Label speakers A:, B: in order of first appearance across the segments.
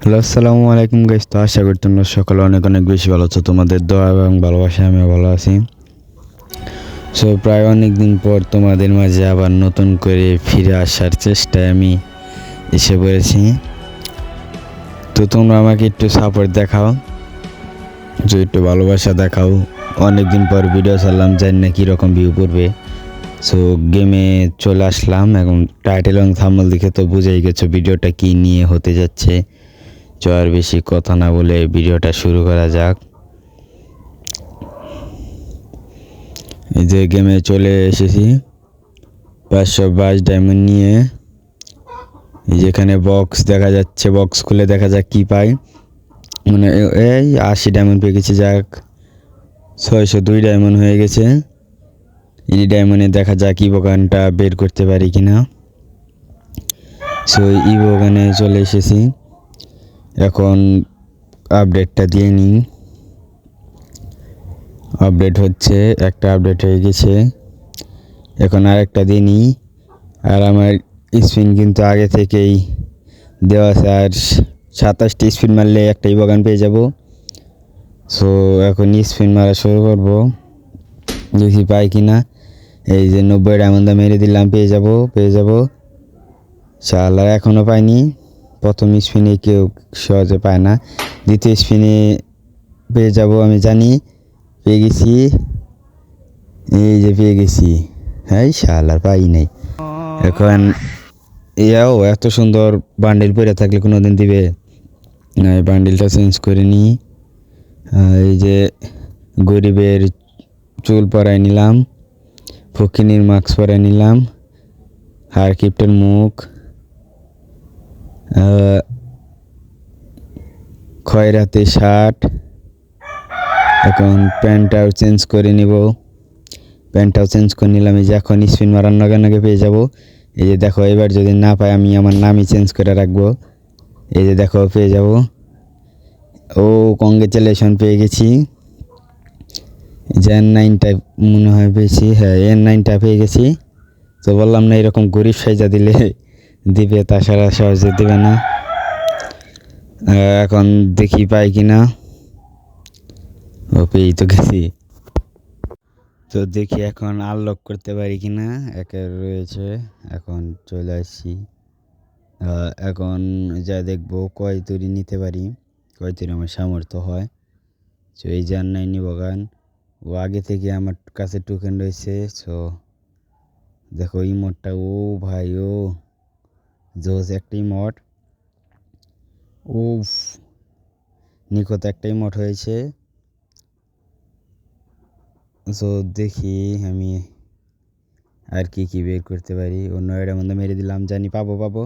A: Hello, আসসালামু আলাইকুম guys. তো আশা করি তোমরা সকলে অনেক অনেক বেশি ভালো আছো। তোমাদের দোয়া এবং ভালোবাসায় আমি ভালো আছি। সো প্রায় অনেক দিন পর তোমাদের মাঝে আবার নতুন করে ফিরে আসার চেষ্টায় আমি এসে পড়েছি। তো তোমরা আমাকে একটু সাপোর্ট দেখাও, যে একটু ভালোবাসা দেখাও। অনেক দিন পর ভিডিও ছাড়লাম, জানি না কীরকম ভিউ পড়বে। সো গেমে চলে আসলাম। এখন টাইটেল এবং থাম্বনেল দেখে তো বুঝেই গেছো ভিডিওটা কী নিয়ে হতে যাচ্ছে। আর বেশি কথা না বলে ভিডিওটা শুরু করা যাক। এই যে গেমে চলে এসেছি 522 ডায়মন্ড নিয়ে। যেখানে বক্স দেখা যাচ্ছে, বক্স খুলে দেখা যাক কি পাই। মানে এই 80 ডায়মন্ড পেয়ে গেছি। যাক 602 ডায়মন্ড হয়ে গেছে। এই ডায়মন্ডে দেখা যাক ইভোগানটা বের করতে পারি কিনা। সো ইভোগানে চলে এসেছি। এখন আপডেটটা দিয়ে নিই। আপডেট হচ্ছে, একটা আপডেট হয়ে গেছে। এখন আরেকটা দিয়ে নিই। আর আমার স্পিন কিন্তু আগে থেকেই দেওয়া আছে। আর 27টি স্পিন মারলে একটা ইভোগান পেয়ে যাব। সো এখন স্পিন মারা শুরু করব, দেখি পাই কিনা। এই যে 90 ডায়মন্ড মেরে দিলাম, পেয়ে যাব। শালা এখনও পাইনি। প্রথম স্পিনে কেউ সহজে পায় না, দ্বিতীয় স্পিনে পেয়ে যাব আমি জানি। পেয়ে গেছি, এই যে পেয়ে গেছি। হ্যাঁ শালা পাই নাই। এখন এত সুন্দর বান্ডিল পরে থাকলে কোনো দিন দিবে না। এই বান্ডিলটা চেঞ্জ করে নিই। এই যে গরিবের চুল পরাই নিলাম, ফকিনির মাস্ক পরাই নিলাম, হার কিপ্টের মুখ, খয়রাতে শার্ট। এখন প্যান্টটাও চেঞ্জ করে নিব। প্যান্টটাও চেঞ্জ করে নিলাম। এই যে এখন স্পিন মারার নগে পেয়ে যাব। এই যে দেখো, এবার যদি না পাই আমি আমার নামই চেঞ্জ করে রাখবো। এই যে দেখো পেয়ে যাব। ও কংগ্রেচুলেশন, পেয়ে গেছি। যে N9টা মনে হয় পেয়েছি। হ্যাঁ, N9টা পেয়ে গেছি। তো বললাম না, এরকম গরিব সাইজা দিলে দিবে, তাছাড়া সহজে দিবে না। এখন দেখি পাই কিনা। ও পেয়েই তো গেছি। তো দেখি এখন আনলক করতে পারি কিনা। একে রয়েছে, এখন চলে আসছি। এখন যা দেখবো কয় তৈরি নিতে পারি, কয় তৈরি আমার সামর্থ্য হয়। তো এই যে N9 বাগান, ও আগে থেকে আমার কাছে টোকেন রয়েছে। সো দেখো ইমোটটা, ও ভাই ও জোস একটা ইমোট। ও নিখুঁত একটা ইমোট হয়েছে। সো দেখি আমি আর কি বের করতে পারি। অন্য এটার মধ্যে মেরে দিলাম, জানি পাবো।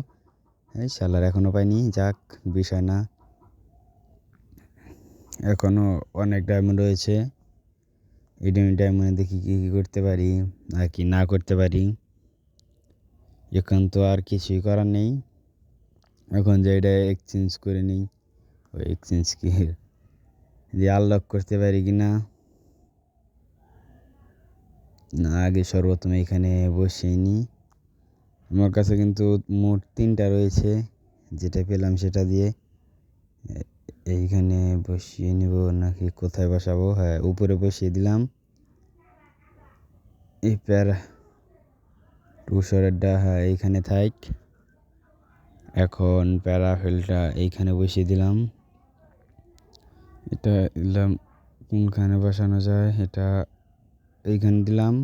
A: এই শালার এখনও পাইনি। যাক, বিষয় না, এখনও অনেক ডায়মন্ড রয়েছে। এই ডায়মন্ডে দেখি কি করতে পারি আর কি না করতে পারি। এখন তো আর কিছুই করার নেই। এখন যে এটা এক্সচেঞ্জ করে নিই। ওই এক্সচেঞ্জ কি দিয়ে আনলক করতে পারি কি না। আগে সর্বপ্রথম এখানে বসিয়ে নিই। আমার কাছে কিন্তু মোট 3টা রয়েছে, যেটা পেলাম সেটা দিয়ে এইখানে বসিয়ে নিব। নাকি কোথায় বসাবো? হ্যাঁ, উপরে বসিয়ে দিলাম। এই প্যারা টুসরেরটা, হ্যাঁ এইখানে থাক। এখন প্যারাফেলটা এইখানে বসিয়ে দিলাম। এটা দিলাম, কোনখানে বসানো যায়? এটা এইখানে দিলাম।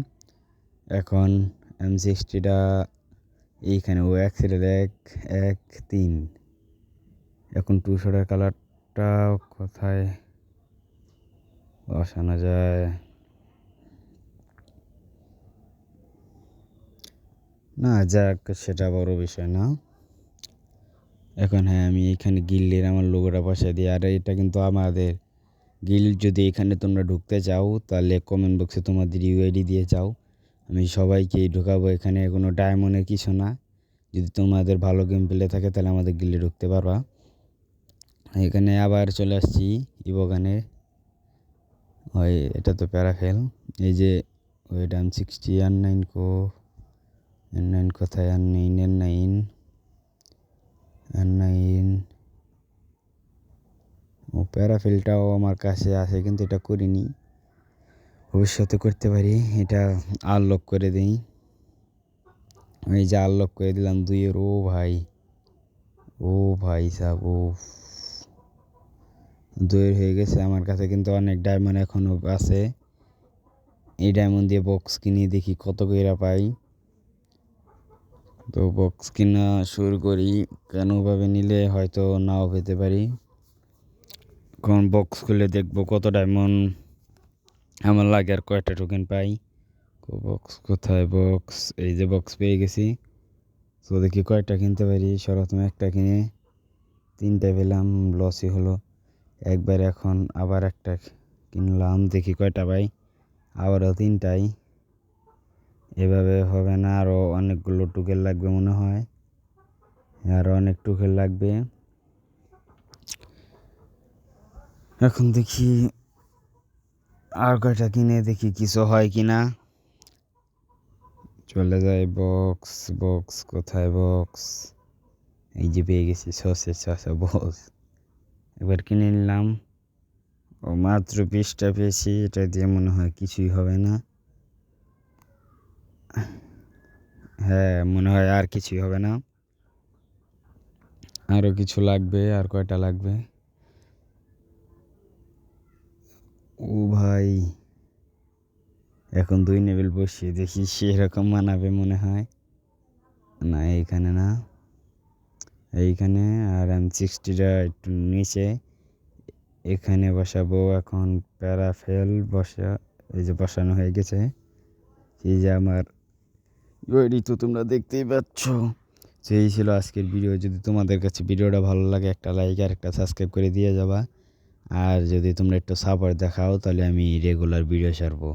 A: এখন M60টা এইখানে, ও অ্যাক্সিডেন্ট 1 1 3। এখন টুসরের কালারটা কোথায় বসানো যায়? না যাক, সেটা বড় বিষয় না। এখন হ্যাঁ, আমি এখানে গিল্ডের আমার লোগোটা বসাই দিই। আর এটা কিন্তু আমাদের গিল্ড। যদি এখানে তোমরা ঢুকতে চাও তাহলে কমেন্ট বক্সে তোমাদের ইউআইডি দিয়ে যাও, আমি সবাইকেই ঢুকাবো। এখানে কোনো ডায়মন্ডের কিছু না। যদি তোমাদের ভালো গেম প্লে থাকে তাহলে আমাদের গিল্ডে ঢুকতে পারবা। এখানে আবার চলে আসছি ইভোগানে। ওই এটা তো প্যারাফেল। এই যে ওই M60 N9 N9 কোথায়? N9 N9 N9 প্যারাফিলটাও আমার কাছে আছে কিন্তু এটা করিনি, ভবিষ্যতে করতে পারি। এটা আনলক করে দিই, এই যে আনলক করে দিলাম 2-এর। ও ভাই সাব, ও 2-এর হয়ে গেছে। আমার কাছে কিন্তু অনেক ডায়মন্ড এখনও আছে। এই ডায়মন্ড দিয়ে বক্স কিনি, দেখি কত কইরা পাই। তো বক্স কিনা শুরু করি, কেনভাবে নিলে হয়তো নাও পেতে পারি। এখন বক্স খুলে দেখবো কত ডায়মন্ড আমার লাগে আর কয়টা টোকেন পাই। বক্স কোথায়? বক্স, এই যে বক্স পেয়ে গেছি। তো দেখি কয়টা কিনতে পারি। সর্বপ্রথম একটা কিনে 3টা পেলাম, লসই হলো একবার। এখন আবার একটা কিনলাম, দেখি কয়টা পাই, আবারও 3টাই। এভাবে হবে না, আরও অনেকগুলো টোকেন লাগবে মনে হয়, আরও অনেক টোকেন লাগবে। এখন দেখি আর কয়টা কিনে দেখি কিছু হয় কি না। চলে যায় বক্স, বক্স কোথায়? বক্স এই যে পেয়ে গেছি, 600 বক্স। এবার কিনে নিলাম। ও মাত্র 20টা পেয়েছি, এটা দিয়ে মনে হয় কিছুই হবে না। হ্যাঁ, মনে হয় আর কিছুই হবে না, আরও কিছু লাগবে। আর কয়টা লাগবে? ও ভাই, এখন 2 লেভেল বসিয়ে দেখি সেরকম মানাবে মনে হয় না। এইখানে না, এইখানে। আর M60টা একটু নিচে, এখানে বসাবো। এখন প্যারাফেল বসা, এই যে বসানো হয়ে গেছে। এই যে আমার রেডি, তো তোমরা দেখতেই পাচ্ছ। সেই ছিল আজকের ভিডিও। যদি তোমাদের কাছে ভিডিওটা ভালো লাগে, একটা লাইক আর একটা সাবস্ক্রাইব করে দিয়ে যাবা। আর যদি তোমরা একটু সাপোর্ট দেখাও, তাহলে আমি রেগুলার ভিডিও ছাড়বো।